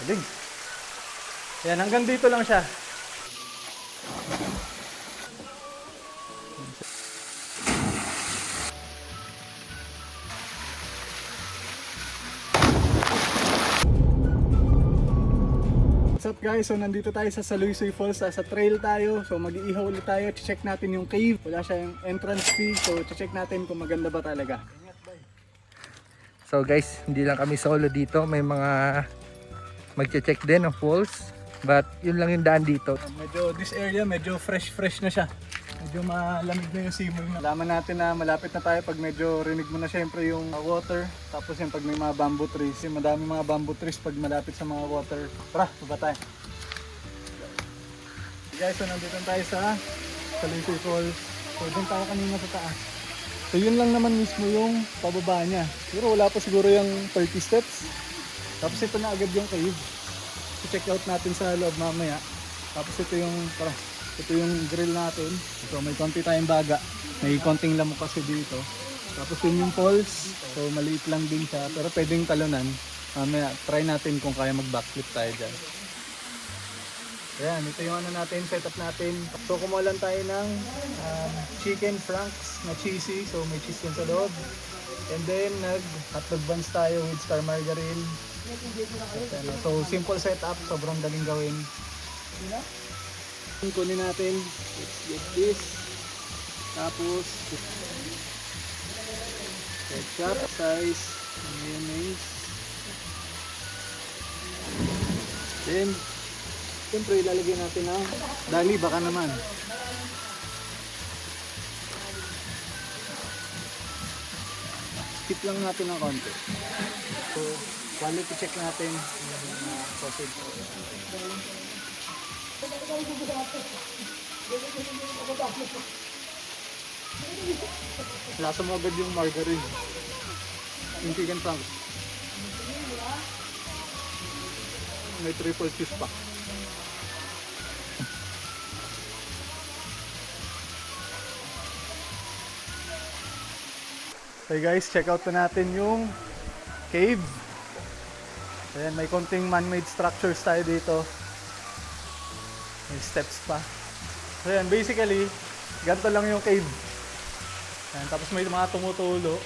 Galing. Yan, hanggang dito lang siya. What's up guys? So nandito tayo sa Saluisoy Falls, sa trail tayo. So mag-iihaw ulit tayo, check natin yung cave. Wala siyang entrance fee, so check natin kung maganda ba talaga. So guys, hindi lang kami solo dito, may mga magche-check din ng falls. But yun lang yung daan dito. Medyo this area, medyo fresh na siya. Medyo malamig na yung simoy na. Alaman natin na malapit na tayo pag medyo rinig mo na syempre yung water. Tapos yung pag may mga bamboo trees. Yung madami mga bamboo trees pag malapit sa mga water. Tara, baba tayo. Guys, so nandito tayo sa Saluisoy Falls. So doon tayo kanina sa taas. So yun lang naman mismo yung pababa niya. Pero wala pa siguro yung 30 steps. Tapos ito na agad yung cave. So check out natin sa loob mamaya. Tapos ito yung grill natin. So may konti tayong baga. May konting lamok kasi dito. Tapos yun yung falls. So maliit lang din siya. Pero pwedeng talunan. Mamaya try natin kung kaya mag backflip tayo dyan. Ayan, ito yung ano natin, setup natin. So kumuha lang tayo ng chicken franks na cheesy. So may cheese yun sa loob. And then nag-hotdog buns tayo with star margarine. So simple setup, sobrang daling gawin. Kunin natin, let's get this. Tapos ketchup, size, mayonnaise. Then siyempre ilalagay natin ang dali, baka naman. Skip lang natin ng konti. So quality check natin yung sausage. Lasa mo agad yung margarine. Yung chicken franks. May triple cheese pa. Okay guys, check out na natin yung cave. Ayan, may konting man-made structures tayo dito. May steps pa. So ayan, basically, ganito lang yung cave. Ayan, tapos may mga tumutulo.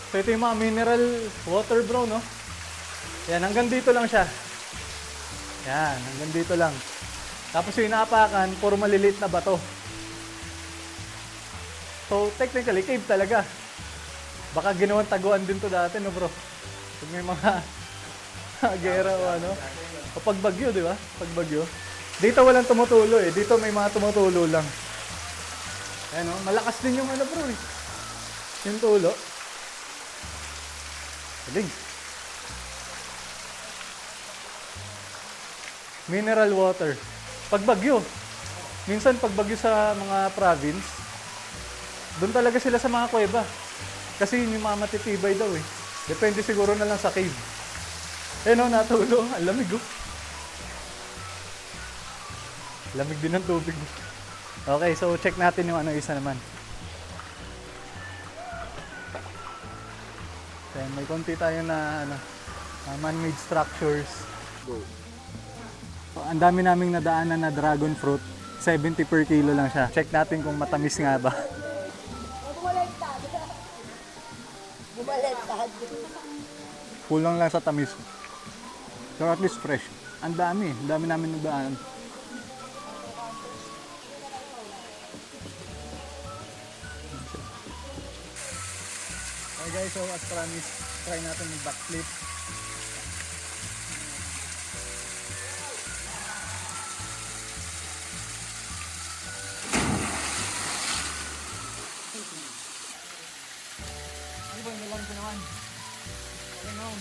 So ito yung mga mineral water bro, no? Ayan, hanggang dito lang siya. Ayan, hanggang dito lang. Tapos yung inaapakan, puro maliliit na bato. So technically, cave talaga. Baka ginawang taguan din to dati, no bro? Pag may mga gera o ano. O pag bagyo, di ba? Pag bagyo. Dito walang tumutulo eh. Dito may mga tumutulo lang. Ayan o, malakas din yung ano bro eh. Yung tulo. Galing. Mineral water. Pag bagyo. Minsan pag bagyo sa mga province, doon talaga sila sa mga kuweba. Kasi yung mga matitibay daw eh. Depende siguro na lang sa cave. Eh no, natulo. Ang lamig oh. Lamig din ng tubig. Okay, so check natin yung ano isa naman. Then, may konti tayo na ano, man-made structures. Go. So, ang dami naming nadaanan na dragon fruit. 70 per kilo lang siya. Check natin kung matamis nga ba. Kulang lang sa tamis. So at least fresh. Ang dami namin nadaan. Okay guys, so as promised, try natin mag backflip. Ano ba, nilang ko naman? Okay naman.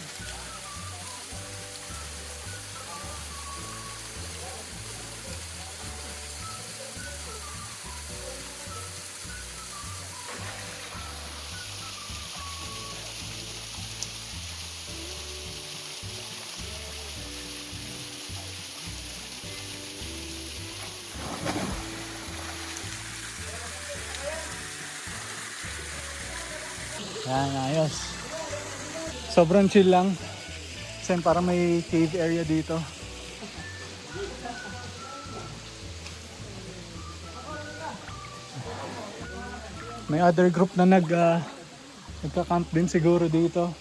Yan, ayos. Sobrang chill lang. Kasi parang may cave area dito. May other group na nagka-camp din siguro dito.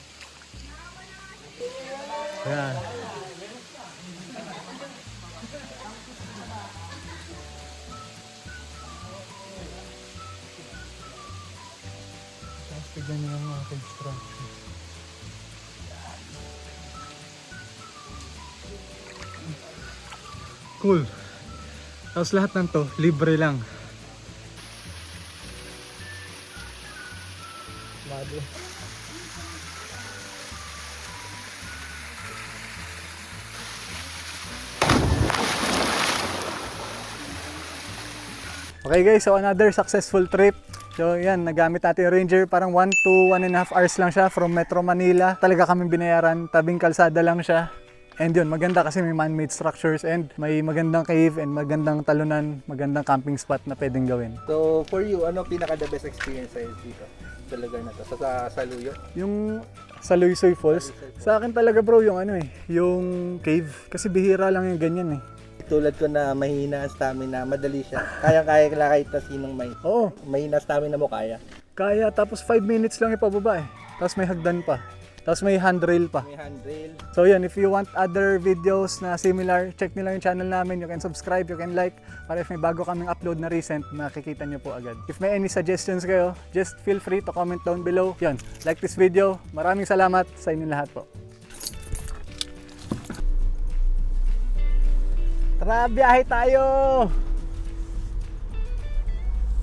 Ayan. Tapos tignan nyo yung mga construction. Cool. Tapos lahat ng to, libre lang. Bago. Okay guys, so another successful trip. So yan, nagamit natin yung Ranger, parang 1 to 1.5 hours lang siya from Metro Manila. Talaga kami binayaran, tabing kalsada lang siya. And yun, maganda kasi may man-made structures and may magandang cave and magandang talunan, magandang camping spot na pwedeng gawin. So for you, ano pinaka the best experience sa'yo dito sa lugar na to? Sa Saluyo? Yung sa Luisoy Falls, sa akin talaga bro yung yung cave. Kasi bihira lang yung ganyan eh. Tulad ko na mahina ang stamina, madali siya. Kaya kahit na sinong Oo, mahina stamina mo kaya. kaya tapos 5 minutes lang ipababa eh. Tapos may hagdan pa. Tapos may handrail pa. May handrail. So yan, if you want other videos na similar, check nyo lang yung channel namin. You can subscribe, you can like, para if may bago kaming upload na recent, makikita nyo po agad. If may any suggestions kayo, just feel free to comment down below. Yan, like this video. Maraming salamat sa inyo lahat po. Tara, biyahe tayo!